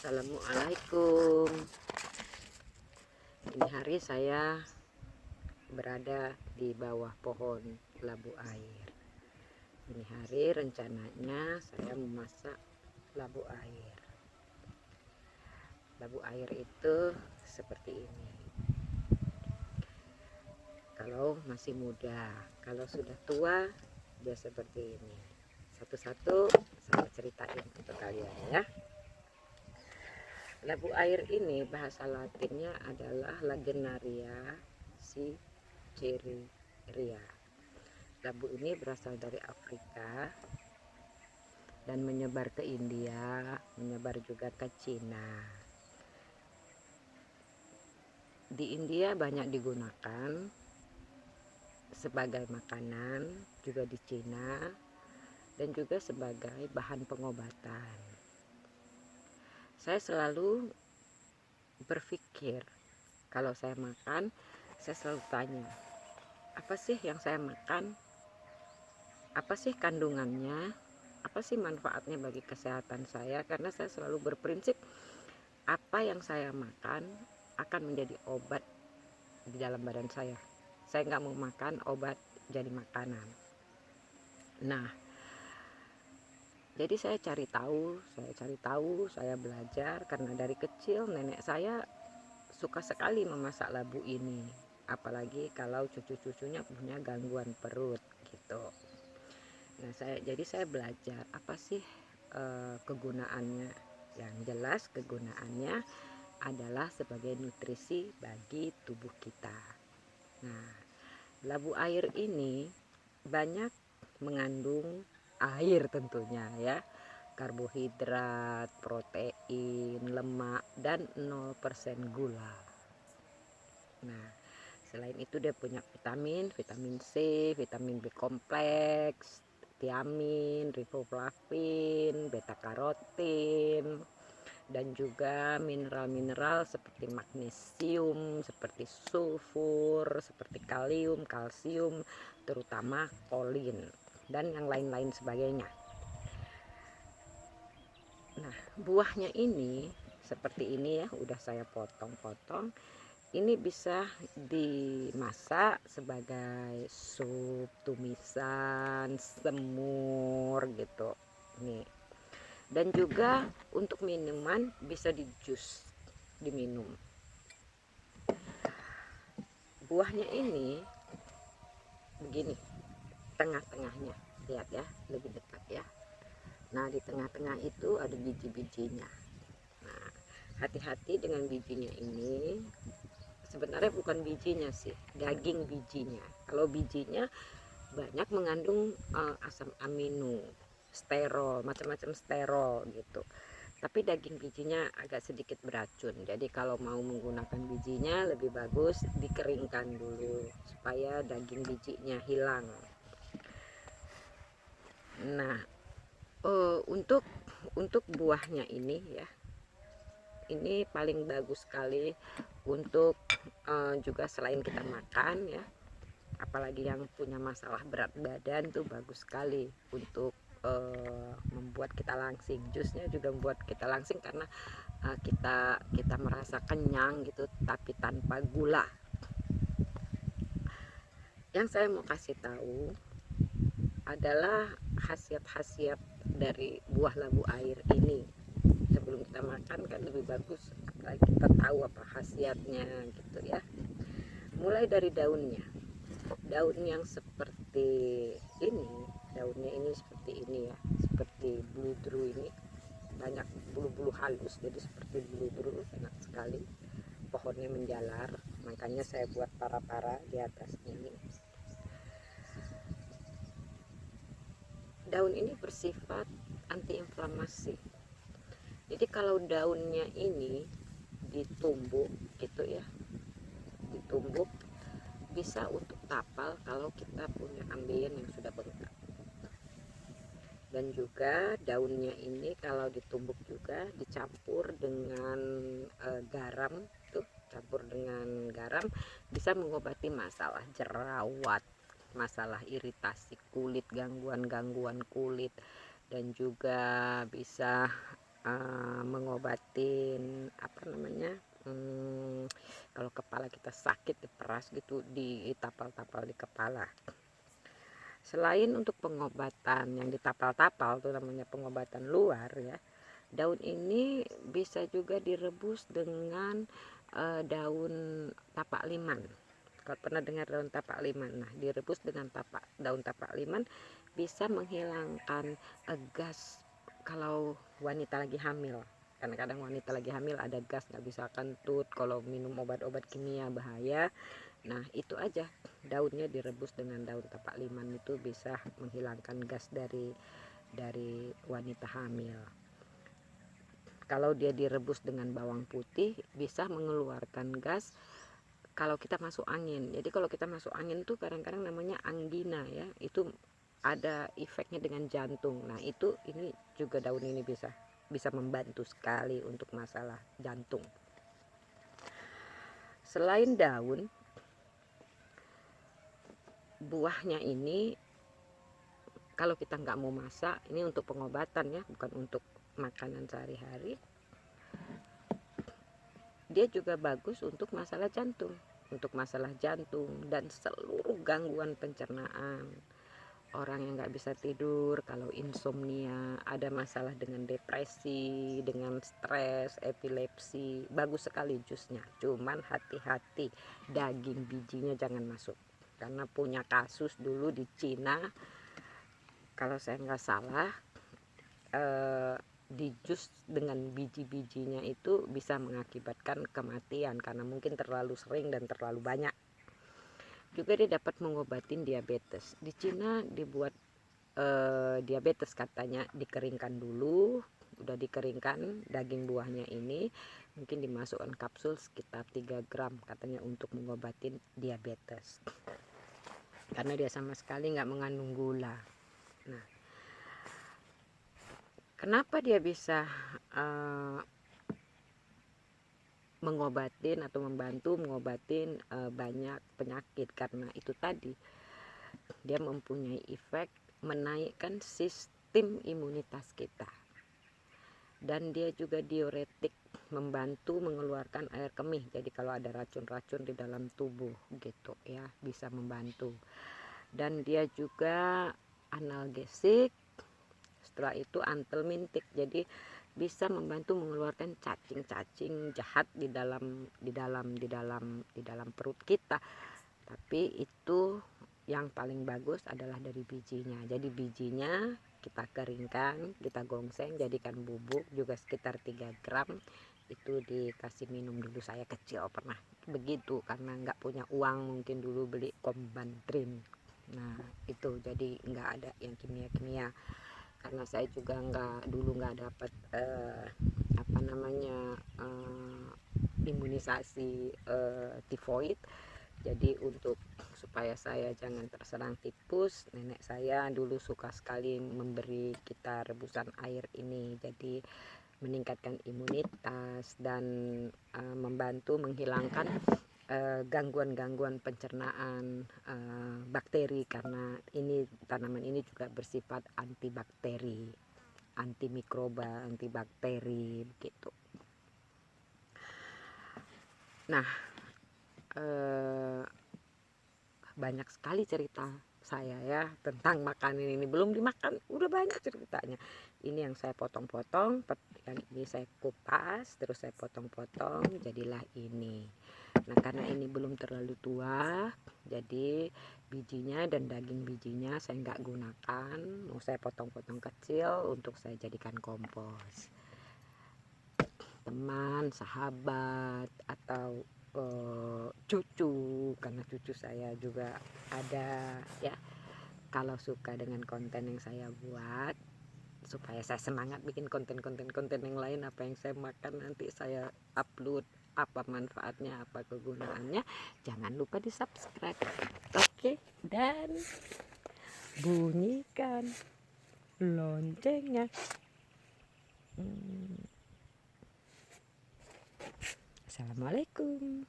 Assalamualaikum. Ini hari saya berada di bawah pohon labu air. Ini hari rencananya saya memasak labu air. Labu air itu seperti ini. Kalau masih muda, kalau sudah tua dia seperti ini. Satu-satu saya ceritain untuk kalian ya. Labu air ini bahasa latinnya adalah Lagenaria siceraria. Labu ini berasal dari Afrika dan menyebar ke India, menyebar juga ke Cina. Di India banyak digunakan sebagai makanan, juga di Cina, dan juga sebagai bahan pengobatan. Saya selalu berpikir kalau saya makan, saya selalu tanya, apa sih yang saya makan? Apa sih kandungannya? Apa sih manfaatnya bagi kesehatan saya? Karena saya selalu berprinsip apa yang saya makan akan menjadi obat di dalam badan saya. Saya nggak mau makan obat jadi makanan. Nah, jadi saya cari tahu, saya belajar karena dari kecil nenek saya suka sekali memasak labu ini, apalagi kalau cucu-cucunya punya gangguan perut gitu. Nah, saya belajar apa sih kegunaannya. Yang jelas kegunaannya adalah sebagai nutrisi bagi tubuh kita. Nah, labu air ini banyak mengandung air tentunya ya, karbohidrat, protein, lemak, dan 0% gula. Nah, selain itu dia punya vitamin C, vitamin B kompleks, tiamin, riboflavin, beta karotin, dan juga mineral-mineral seperti magnesium, seperti sulfur, seperti kalium, kalsium, terutama kolin, dan yang lain-lain sebagainya. Nah, buahnya ini seperti ini ya, udah saya potong-potong. Ini bisa dimasak sebagai sup, tumisan, semur gitu. Nih. Dan juga untuk minuman bisa di jus, diminum. Buahnya ini begini, tengah-tengahnya. Lihat ya, lebih dekat ya. Nah, di tengah-tengah itu ada biji-bijinya. Nah, hati-hati dengan bijinya ini. Sebenarnya bukan bijinya sih, daging bijinya. Kalau bijinya banyak mengandung asam amino, sterol, macam-macam sterol gitu. Tapi daging bijinya agak sedikit beracun. Jadi kalau mau menggunakan bijinya lebih bagus dikeringkan dulu supaya daging bijinya hilang. Nah, untuk buahnya ini ya, ini paling bagus sekali untuk juga selain kita makan ya, apalagi yang punya masalah berat badan tuh bagus sekali untuk membuat kita langsing. Jusnya juga membuat kita langsing karena kita merasa kenyang gitu tapi tanpa gula. Yang saya mau kasih tahu adalah khasiat-khasiat dari buah labu air ini. Sebelum kita makan kan lebih bagus kita tahu apa khasiatnya gitu ya. Mulai dari daunnya, daun yang seperti ini, daunnya ini seperti ini ya, seperti bluedru ini, banyak bulu-bulu halus jadi seperti bluedru, enak sekali. Pohonnya menjalar, makanya saya buat para-para di atasnya ini. Daun ini bersifat antiinflamasi. Jadi kalau daunnya ini ditumbuk gitu ya, ditumbuk bisa untuk tapal kalau kita punya ambeien yang sudah bengkak. Dan juga daunnya ini kalau ditumbuk juga dicampur dengan garam tuh, campur dengan garam bisa mengobati masalah jerawat, masalah iritasi kulit, gangguan-gangguan kulit, dan juga bisa mengobatin apa namanya, kalau kepala kita sakit diperas gitu, ditapal-tapal di kepala. Selain untuk pengobatan yang ditapal-tapal, itu namanya pengobatan luar ya, daun ini bisa juga direbus dengan daun tapak liman. Kalau pernah dengar daun tapak liman, nah direbus dengan daun tapak liman bisa menghilangkan gas kalau wanita lagi hamil. Kadang-kadang wanita lagi hamil ada gas, nggak bisa kentut, kalau minum obat-obat kimia bahaya. Nah itu aja, daunnya direbus dengan daun tapak liman itu bisa menghilangkan gas dari wanita hamil. Kalau dia direbus dengan bawang putih bisa mengeluarkan gas kalau kita masuk angin. Jadi kalau kita masuk angin tuh kadang-kadang namanya anggina ya, itu ada efeknya dengan jantung. Nah itu, ini juga daun ini bisa membantu sekali untuk masalah jantung. Selain daun, buahnya ini kalau kita nggak mau masak, ini untuk pengobatan ya, bukan untuk makanan sehari-hari. Dia juga bagus untuk masalah jantung, dan seluruh gangguan pencernaan. Orang yang nggak bisa tidur, kalau insomnia, ada masalah dengan depresi, dengan stres, epilepsi, bagus sekali jusnya. Cuman hati-hati, daging bijinya jangan masuk. Karena punya kasus dulu di Cina, kalau saya nggak salah, di jus dengan biji-bijinya itu bisa mengakibatkan kematian karena mungkin terlalu sering dan terlalu banyak. Juga dia dapat mengobatin diabetes. Di Cina dibuat diabetes katanya dikeringkan dulu, udah dikeringkan daging buahnya ini, mungkin dimasukkan kapsul sekitar 3 gram katanya untuk mengobatin diabetes karena dia sama sekali nggak mengandung gula. Nah, kenapa dia bisa mengobatin atau membantu mengobatin banyak penyakit? Karena itu tadi, dia mempunyai efek menaikkan sistem imunitas kita, dan dia juga diuretik, membantu mengeluarkan air kemih. Jadi kalau ada racun-racun di dalam tubuh gitu ya, bisa membantu. Dan dia juga analgesik, setelah itu antelmintik, jadi bisa membantu mengeluarkan cacing-cacing jahat di dalam perut kita. Tapi itu yang paling bagus adalah dari bijinya. Jadi bijinya kita keringkan, kita gongseng, jadikan bubuk juga sekitar 3 gram. Itu dikasih minum dulu, saya kecil pernah begitu karena nggak punya uang mungkin dulu beli Kombantrin. Nah itu jadi nggak ada yang kimia-kimia, karena saya juga dulu nggak dapat apa namanya imunisasi tifoid. Jadi untuk supaya saya jangan terserang tipes, nenek saya dulu suka sekali memberi kita rebusan air ini, jadi meningkatkan imunitas dan membantu menghilangkan gangguan-gangguan pencernaan bakteri, karena ini tanaman ini juga bersifat antibakteri, antimikroba, antibakteri begitu. Nah, banyak sekali cerita saya ya tentang makanan ini, belum dimakan udah banyak ceritanya. Ini yang saya potong-potong, yang ini saya kupas, terus saya potong-potong, jadilah ini. Nah karena ini belum terlalu tua, jadi bijinya dan daging bijinya saya nggak gunakan, mau saya potong-potong kecil untuk saya jadikan kompos. Teman, sahabat, atau cucu, karena cucu saya juga ada ya, kalau suka dengan konten yang saya buat, supaya saya semangat bikin konten yang lain, apa yang saya makan nanti saya upload, apa manfaatnya, apa kegunaannya, jangan lupa di subscribe, oke? Dan bunyikan loncengnya. Assalamualaikum.